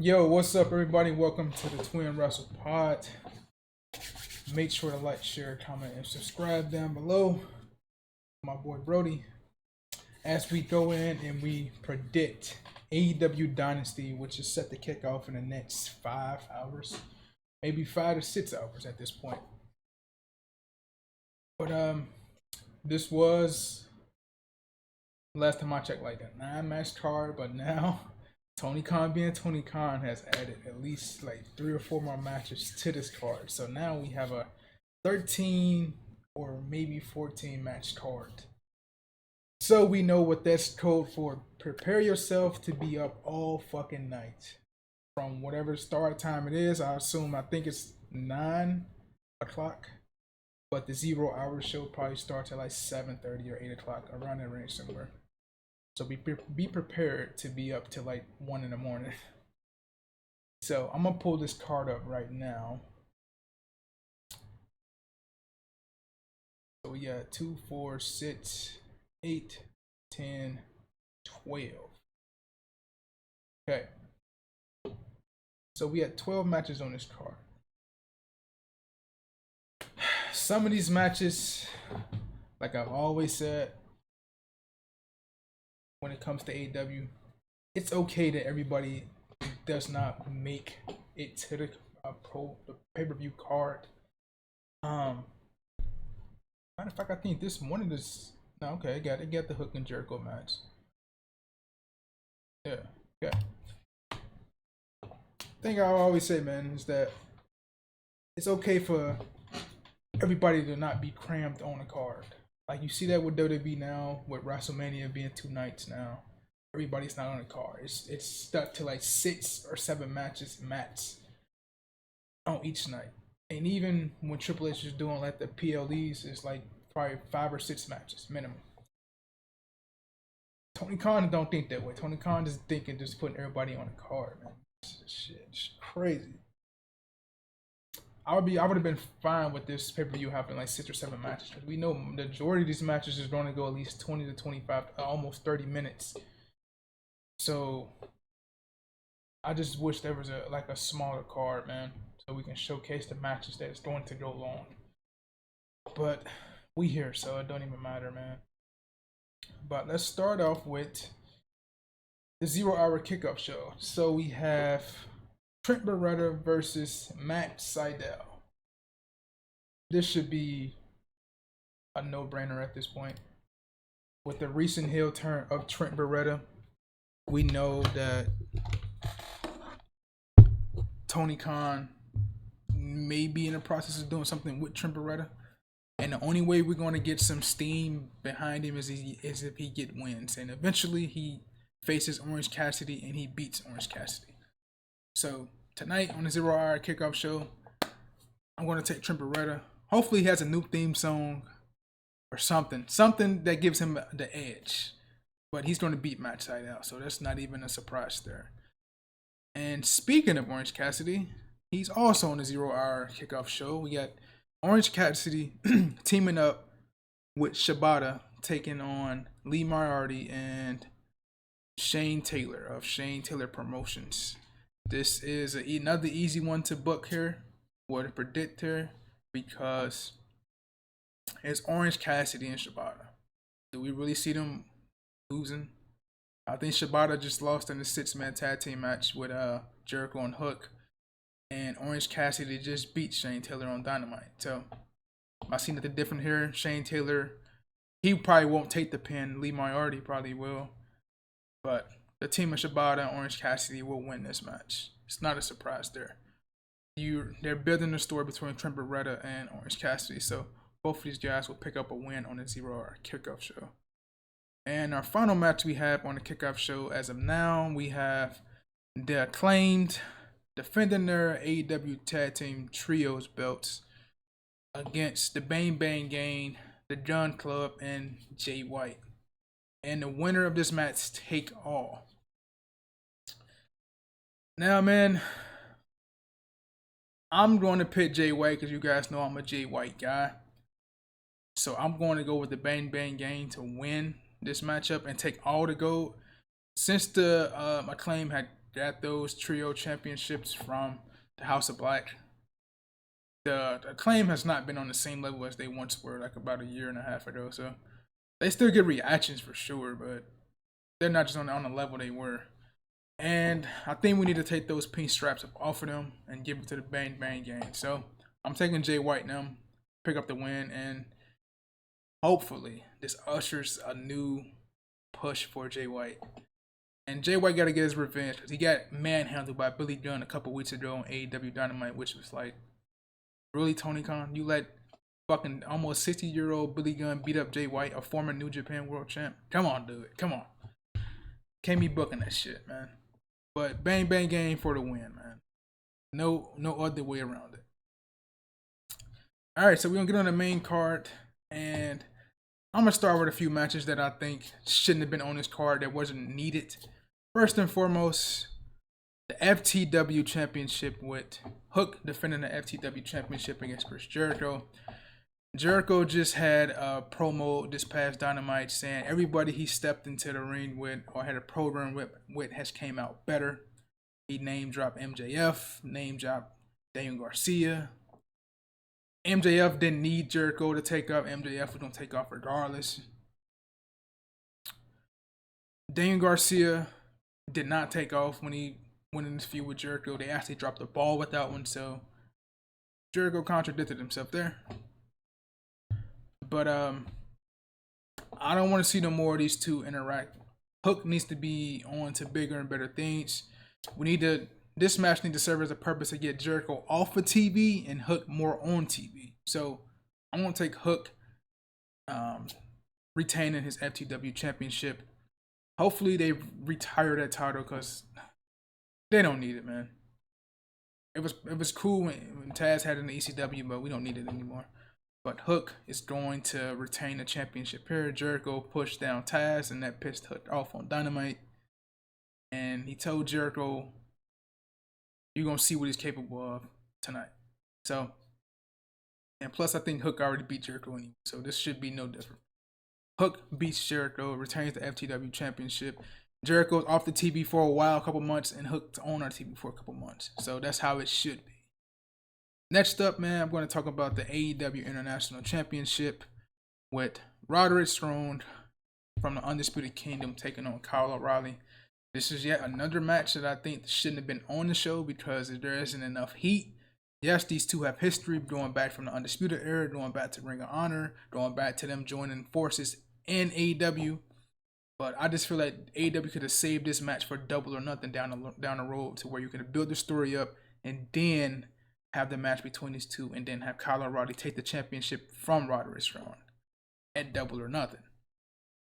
Yo, what's up, everybody? Welcome to the Twin Wrestle Pod. Make sure to like, share, comment, and subscribe down below. My boy Brody. As we go in and we predict Aew Dynasty, which is set to kick off in the next 5 hours, maybe 5 to 6 hours at this point. But this was last time I checked like a 9-match card, but now Tony Khan being Tony Khan has added at least like 3 or 4 more matches to this card. So now we have a 13 or maybe 14 match card. So we know what that's code for. Prepare yourself to be up all fucking night. From whatever start time it is, I think it's 9 o'clock. But the 0 hour show probably starts at like 7:30 or 8 o'clock, around that range somewhere. So be prepared to be up till like 1 in the morning. So I'm gonna pull this card up right now. So we got 2, 4, 6, 8, 10, 12. Okay. So we had 12 matches on this card. Some of these matches, like I've always said, when it comes to AEW, it's okay that everybody does not make it to the pay-per-view card. Matter of fact, I think this one of this. No, okay, I got the Hook and Jericho match. Yeah. Thing I always say, man, is that it's okay for everybody to not be crammed on a card. Like you see that with WWE now, with WrestleMania being 2 nights now. Everybody's not on a card. It's stuck to like 6 or 7 matches max on each night. And even when Triple H is doing like the PLEs, it's like probably 5 or 6 matches minimum. Tony Khan don't think that way. Tony Khan is thinking just putting everybody on a card, man. It's crazy. I would have been fine with this pay-per-view having like 6 or 7 matches. Because we know the majority of these matches is going to go at least 20 to 25, almost 30 minutes. So I just wish there was a smaller card, man, so we can showcase the matches that is going to go long. But we here, so it don't even matter, man. But let's start off with the 0 hour kickoff show. So we have Trent Barretta versus Matt Sydal. This should be a no-brainer at this point. With the recent heel turn of Trent Barretta, we know that Tony Khan may be in the process of doing something with Trent Barretta. And the only way we're going to get some steam behind him is if he get wins. And eventually he faces Orange Cassidy and he beats Orange Cassidy. So tonight on the 0 hour kickoff show, I'm going to take Trent Barretta. Hopefully he has a new theme song or something that gives him the edge. But he's going to beat Matt Sydal, so that's not even a surprise there. And speaking of Orange Cassidy, he's also on the 0 hour kickoff show. We got Orange Cassidy teaming up with Shibata, taking on Lee Moriarty and Shane Taylor of Shane Taylor Promotions. This is another easy one to book here, or to predict here, because it's Orange Cassidy and Shibata. Do we really see them losing? I think Shibata just lost in the 6-man tag team match with Jericho and Hook. And Orange Cassidy just beat Shane Taylor on Dynamite. So I see nothing different here. Shane Taylor, he probably won't take the pin. Lee Moriarty probably will. But the team of Shibata and Orange Cassidy will win this match. It's not a surprise there. They're building the story between Trent Barretta and Orange Cassidy. So both of these guys will pick up a win on the 0 hour kickoff show. And our final match we have on the kickoff show as of now, we have the Acclaimed defending their AEW Tag Team Trios belts against the Bang Bang Gang, the Gun Club, and Jay White. And the winner of this match take all. Now, man, I'm going to pick Jay White because you guys know I'm a Jay White guy. So I'm going to go with the Bang Bang Gang to win this matchup and take all the gold. Since the Acclaim had got those trio championships from the House of Black. The Acclaim has not been on the same level as they once were, like about a year and a half ago. So they still get reactions for sure, but they're not just on the level they were. And I think we need to take those pink straps off of them and give it to the Bang Bang gang. So I'm taking Jay White now, pick up the win, and hopefully this ushers a new push for Jay White. And Jay White got to get his revenge because he got manhandled by Billy Gunn a couple weeks ago on AEW Dynamite, which was like, really, Tony Khan? You let fucking almost 60-year-old Billy Gunn beat up Jay White, a former New Japan World Champ? Come on, dude. Come on. Can't be booking that shit, man. But Bang Bang Gang for the win, man. No other way around it. Alright, so we're going to get on the main card. And I'm going to start with a few matches that I think shouldn't have been on this card that wasn't needed. First and foremost, the FTW Championship with Hook defending the FTW Championship against Chris Jericho. Jericho just had a promo this past Dynamite saying everybody he stepped into the ring with or had a program with has came out better. He name dropped MJF, name dropped Daniel Garcia. MJF didn't need Jericho to take off. MJF was going to take off regardless. Daniel Garcia did not take off when he went in this feud with Jericho. They actually dropped the ball with that one, so Jericho contradicted himself there. But I don't want to see no more of these two interact. Hook needs to be on to bigger and better things. This match needs to serve as a purpose to get Jericho off of TV and Hook more on TV. So I'm going to take Hook retaining his FTW Championship. Hopefully they retire that title because they don't need it, man. It was cool when Taz had it in the ECW, but we don't need it anymore. But Hook is going to retain the championship here. Jericho pushed down Taz, and that pissed Hook off on Dynamite. And he told Jericho, you're going to see what he's capable of tonight. So, and plus I think Hook already beat Jericho anyway, so this should be no different. Hook beats Jericho, retains the FTW Championship. Jericho's off the TV for a while, a couple months, and Hook's on our TV for a couple months. So that's how it should be. Next up, man, I'm going to talk about the AEW International Championship with Roderick Strong from the Undisputed Kingdom taking on Kyle O'Reilly. This is yet another match that I think shouldn't have been on the show because there isn't enough heat. Yes, these two have history going back from the Undisputed Era, going back to Ring of Honor, going back to them joining forces in AEW. But I just feel like AEW could have saved this match for Double or Nothing down the road to where you could build the story up and then have the match between these two and then have Kyle O'Reilly take the championship from Roderick Strong at Double or Nothing.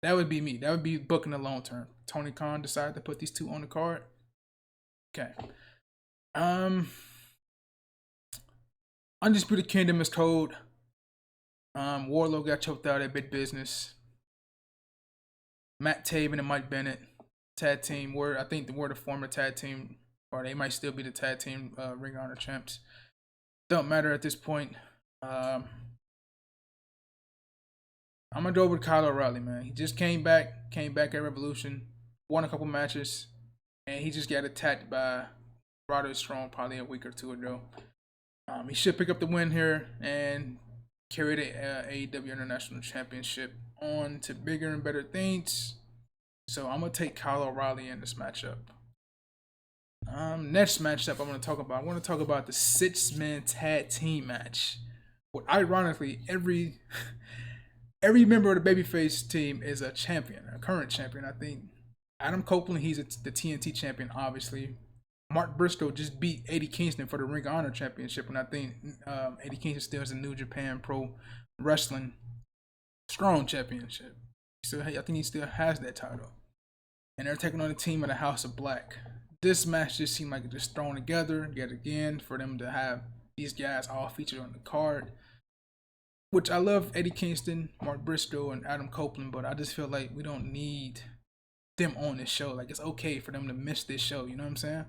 That would be me. That would be booking the long term. Tony Khan decided to put these two on the card. Okay. Undisputed Kingdom is told Wardlow got choked out at Big Business. Matt Taven and Mike Bennett tag team I think we're the former tag team, or they might still be the tag team Ring of Honor champs. Don't matter at this point. I'm gonna go with Kyle O'Reilly, man. He just came back at Revolution, won a couple matches, and he just got attacked by Roderick Strong probably a week or two ago. He should pick up the win here and carry the AEW International Championship on to bigger and better things. So I'm gonna take Kyle O'Reilly in this matchup. Next matchup I want to talk about the 6-man tag team match. What ironically every member of the babyface team is a champion, a current champion. I think Adam Copeland, he's the TNT champion, obviously. Mark Briscoe just beat Eddie Kingston for the Ring of Honor Championship, and I think Eddie Kingston still has a New Japan Pro Wrestling Strong Championship. I think he still has that title. And they're taking on the team of the House of Black. This match just seemed like it just thrown together yet again for them to have these guys all featured on the card. Which I love Eddie Kingston, Mark Briscoe, and Adam Copeland, but I just feel like we don't need them on this show. Like, it's okay for them to miss this show, you know what I'm saying?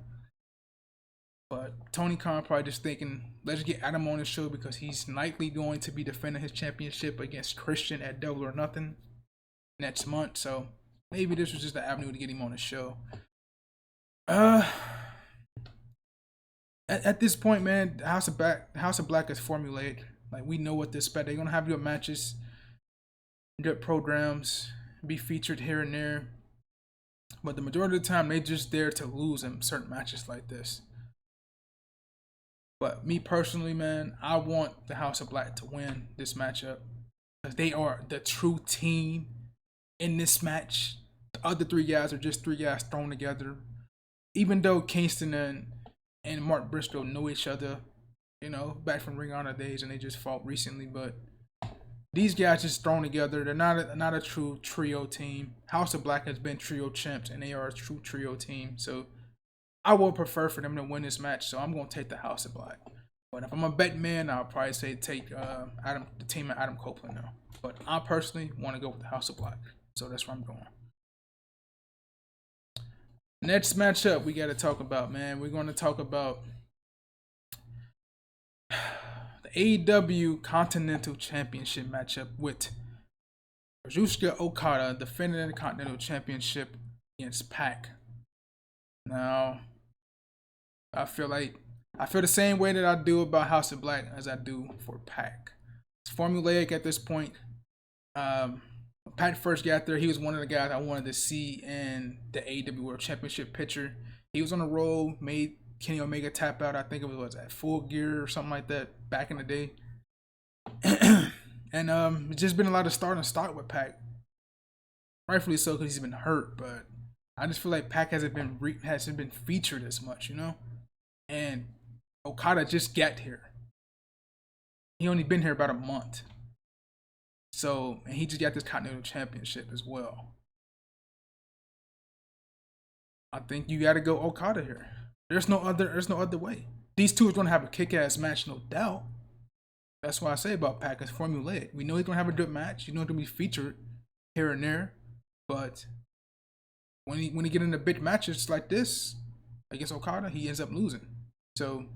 But Tony Khan probably just thinking, let's get Adam on the show because he's likely going to be defending his championship against Christian at Double or Nothing next month. So maybe this was just the avenue to get him on the show. At this point, man, House of Black is formulaic. Like we know what to expect. They're gonna have good matches, good programs, be featured here and there. But the majority of the time, they just there to lose in certain matches like this. But me personally, man, I want the House of Black to win this matchup because they are the true team in this match. The other three guys are just three guys thrown together. Even though Kingston and Mark Briscoe know each other, you know, back from Ring of Honor days, and they just fought recently, but these guys just thrown together. They're not a true trio team. House of Black has been trio champs, and they are a true trio team. So I would prefer for them to win this match. So I'm gonna take the House of Black. But if I'm a bet man, I'll probably say take the team of Adam Copeland now. But I personally want to go with the House of Black. So that's where I'm going. Next matchup we got to talk about, man. We're going to talk about the AEW Continental Championship matchup with Kazuchika Okada defending the Continental Championship against Pac. Now, I feel the same way that I do about House of Black as I do for Pac. It's formulaic at this point. When Pac first got there, he was one of the guys I wanted to see in the AEW World Championship picture. He was on a roll, made Kenny Omega tap out. I think it was at Full Gear or something like that back in the day. And it's just been a lot of start and start with Pac. Rightfully so, because he's been hurt, but I just feel like Pac hasn't been featured as much, you know. And Okada just got here. He only been here about a month. So, and he just got this Continental Championship as well. I think you got to go Okada here. There's no other way. These two are going to have a kick-ass match, no doubt. That's why I say about Pac, it's formulaic. We know he's going to have a good match. You know he's going to be featured here and there. But when he get into big matches like this against Okada, he ends up losing. So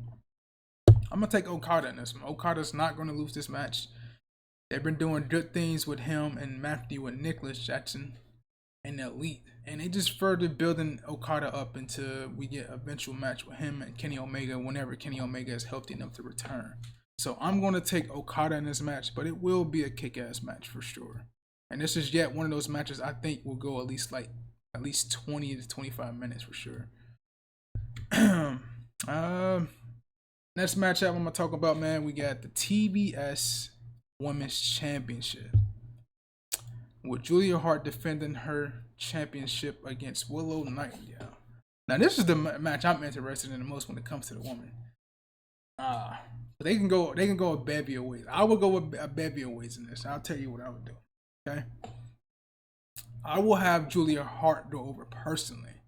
I'm going to take Okada in this one. Okada's not going to lose this match. They've been doing good things with him and Matthew and Nicholas Jackson and the Elite. And they just further building Okada up until we get an eventual match with him and Kenny Omega whenever Kenny Omega is healthy enough to return. So I'm going to take Okada in this match, but it will be a kick-ass match for sure. And this is yet one of those matches I think will go at least 20 to 25 minutes for sure. Next matchup I'm going to talk about, man, we got the TBS Women's Championship with Julia Hart defending her championship against Willow Nightingale. Now this is the match I'm interested in the most when it comes to the woman. They can go a bevy of ways. I would go with a bevy of ways in this. I'll tell you what I would do. Okay, I will have Julia Hart go over personally,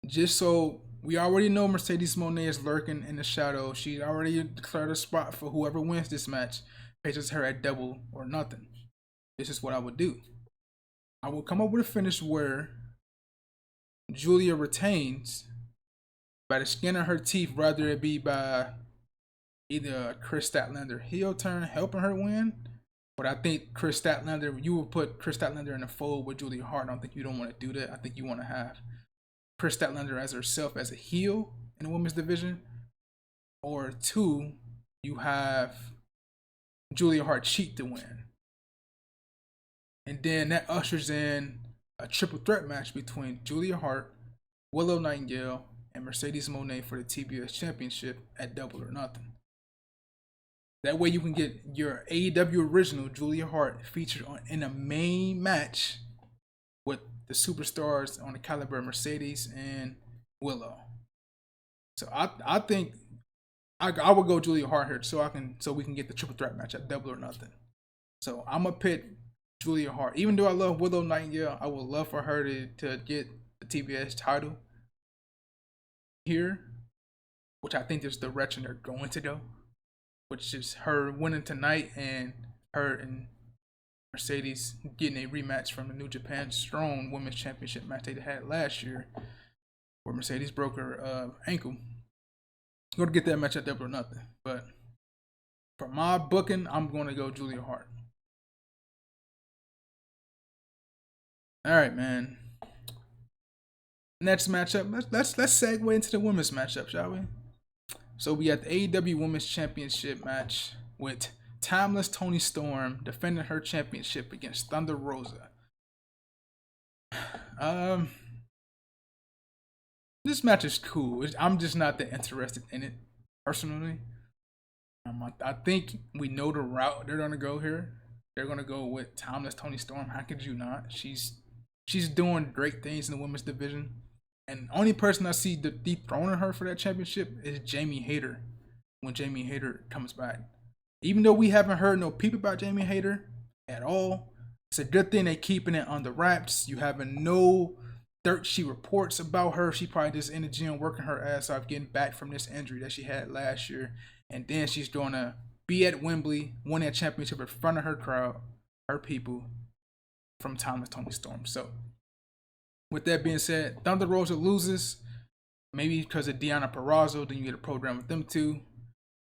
just so we already know Mercedes Moné is lurking in the shadow. She already declared a spot for whoever wins this match. Faces her at Double or Nothing. This is what I would do. I will come up with a finish where Julia retains by the skin of her teeth, rather it be by either Chris Statlander heel turn helping her win, but I think Chris Statlander, you will put Chris Statlander in a fold with Julia Hart. I don't think you don't want to do that. I think you want to have Chris Statlander as herself as a heel in the women's division, or two, you have Julia Hart cheat to win. And then that ushers in a triple threat match between Julia Hart, Willow Nightingale, and Mercedes Moné for the TBS Championship at Double or Nothing. That way you can get your AEW original Julia Hart featured in a main match with the superstars on the caliber of Mercedes and Willow. So I think I would go Julia Hart here so we can get the triple threat match at Double or Nothing. So I'm gonna pick Julia Hart. Even though I love Willow Nightingale, I would love for her to get the TBS title here, which I think is the direction they're going to go, which is her winning tonight and her and Mercedes getting a rematch from the New Japan Strong Women's Championship match they had last year, where Mercedes broke her ankle. Going to get that match at Double or Nothing, but for my booking, I'm going to go Julia Hart. All right, man. Next matchup. Let's segue into the women's matchup, shall we? So we got the AEW Women's Championship match with Timeless Toni Storm defending her championship against Thunder Rosa. This match is cool. I'm just not that interested in it personally. I think we know the route they're gonna go here. They're gonna go with Timeless Toni Storm. How could you not? She's doing great things in the women's division. And the only person I see dethroning her for that championship is Jamie Hayter when Jamie Hayter comes back. Even though we haven't heard no peep about Jamie Hayter at all, it's a good thing they're keeping it under wraps. You having no dirt she reports about her. She probably just in the gym working her ass off, getting back from this injury that she had last year. And then she's going to be at Wembley, win that championship in front of her crowd, her people, from Timeless Toni Storm. So, with that being said, Thunder Rosa loses. Maybe because of Deonna Purrazzo, then you get a program with them too.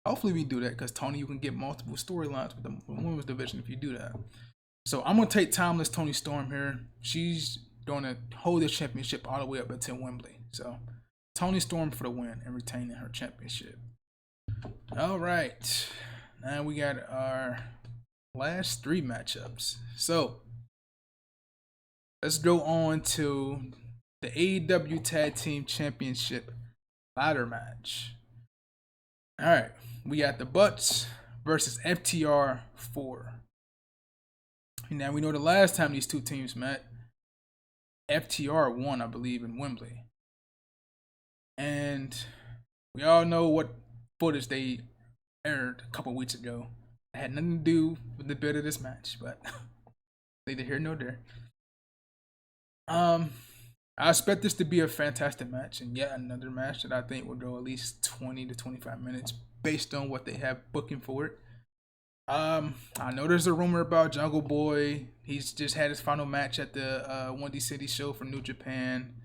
Hopefully we do that because Tony, you can get multiple storylines with the women's division if you do that. So I'm going to take Timeless Toni Storm here. She's going to hold the championship all the way up until Wembley. So Toni Storm for the win and retaining her championship. All right. Now we got our last 3 matchups. So let's go on to the AEW Tag Team Championship ladder match. All right. We got the Butts versus FTR 4. Now we know the last time these two teams met, FTR won, I believe, in Wembley. And we all know what footage they aired a couple weeks ago. It had nothing to do with the bit of this match, but neither here nor there. I expect this to be a fantastic match, and yet another match that I think will go at least 20 to 25 minutes based on what they have booking for it. I know there's a rumor about Jungle Boy. He's just had his final match at the Windy City show for New Japan.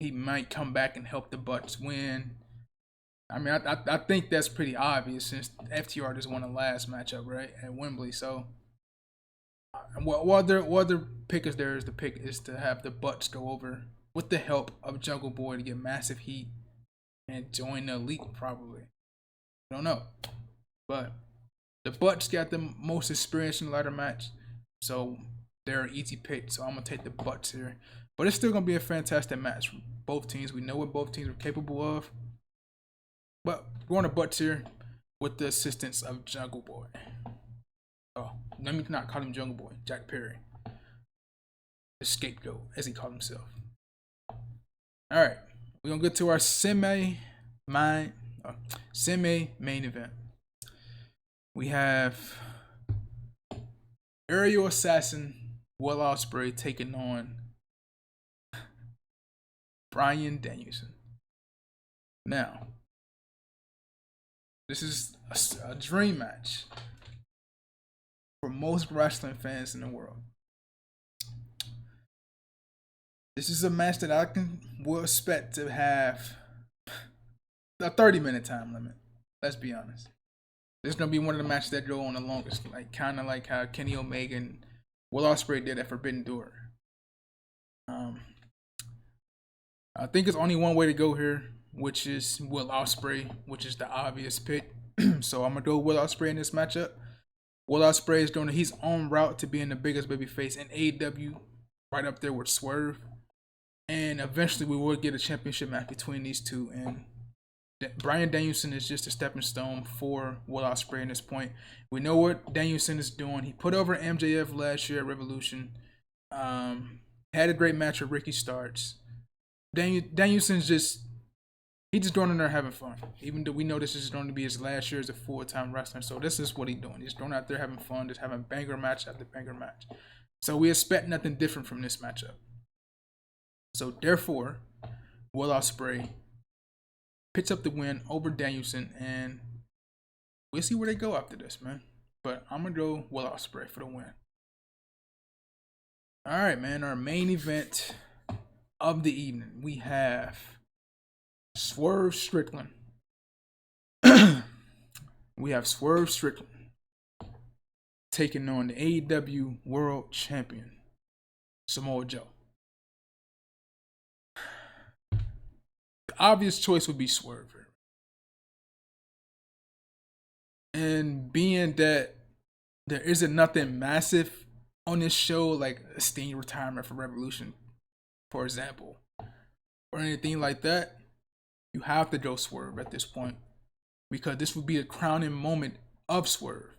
He might come back and help the Butts win. I mean, I think that's pretty obvious since FTR just won the last matchup, right, at Wembley. So, what other pick is there is the pick is to have the Butts go over with the help of Jungle Boy to get massive heat and join the Elite, probably. I don't know. But the Butts got the most experience in the ladder match, so they're an easy pick. So I'm going to take the Butts here. But it's still going to be a fantastic match from both teams. We know what both teams are capable of. But we're going to Butts here with the assistance of Jungle Boy. Oh, let me not call him Jungle Boy. Jack Perry. The scapegoat, as he called himself. Alright. We're going to get to our semi-main event. We have Aerial Assassin Will Ospreay taking on Bryan Danielson. Now, this is a dream match for most wrestling fans in the world. This is a match that I will expect to have a 30-minute time limit. Let's be honest. This is gonna be one of the matches that go on the longest, like kind of like how Kenny Omega and Will Ospreay did at Forbidden Door. I think it's only one way to go here, which is Will Ospreay, which is the obvious pick. So I'm gonna go Will Ospreay in this matchup. Will Ospreay is doing his own route to being the biggest babyface in AEW, right up there with Swerve. And eventually we will get a championship match between these two. And Bryan Danielson is just a stepping stone for Will Ospreay at this point. We know what Danielson is doing. He put over MJF last year at Revolution. Had a great match with Ricky Starks. Danielson's just going in there having fun. Even though we know this is going to be his last year as a full-time wrestler. So this is what he's doing. He's going out there having fun, just having banger match after banger match. So we expect nothing different from this matchup. So therefore, Will Ospreay picks up the win over Danielson, and we'll see where they go after this, man. But I'm going to go Will Ospreay for the win. All right, man. Our main event of the evening, we have Swerve Strickland. We have Swerve Strickland taking on the AEW World Champion, Samoa Joe. the obvious choice would be Swerve. And being that there isn't nothing massive on this show, like a Sting retirement for Revolution, for example, or anything like that, you have to go Swerve at this point, because this would be a crowning moment of Swerve.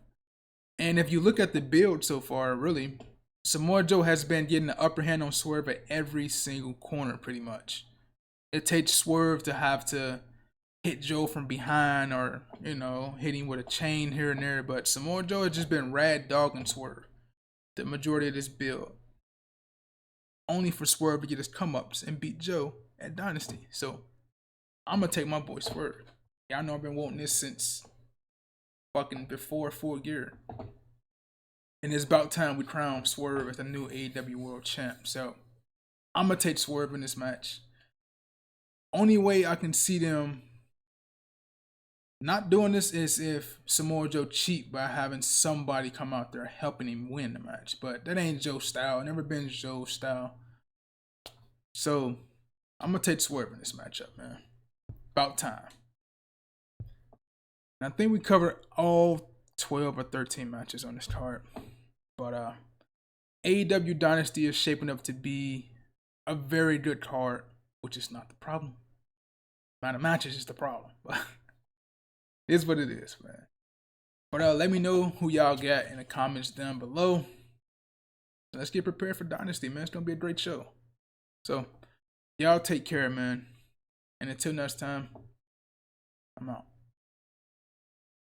And if you look at the build so far, really, Samoa Joe has been getting the upper hand on Swerve at every single corner, pretty much. It takes Swerve to have to hit Joe from behind, or, you know, hitting with a chain here and there, but Samoa Joe has just been rad dogging Swerve the majority of this build, only for Swerve to get his come-ups and beat Joe at Dynasty. So I'm gonna take my boy Swerve. Y'all know I've been wanting this since fucking before Full Gear. And it's about time we crown Swerve as the new AEW World Champ. So I'm gonna take Swerve in this match. Only way I can see them not doing this is if Samoa Joe cheat by having somebody come out there helping him win the match. But that ain't Joe's style. Never been Joe's style. So I'm gonna take Swerve in this matchup, man. About time. And I think we covered all 12 or 13 matches on this card. But AEW Dynasty is shaping up to be a very good card, which is not the problem. Amount of matches is the problem. But it is what it is, man. But let me know who y'all got in the comments down below. Let's get prepared for Dynasty, man. It's gonna be a great show. So y'all take care, man. And until next time, I'm out.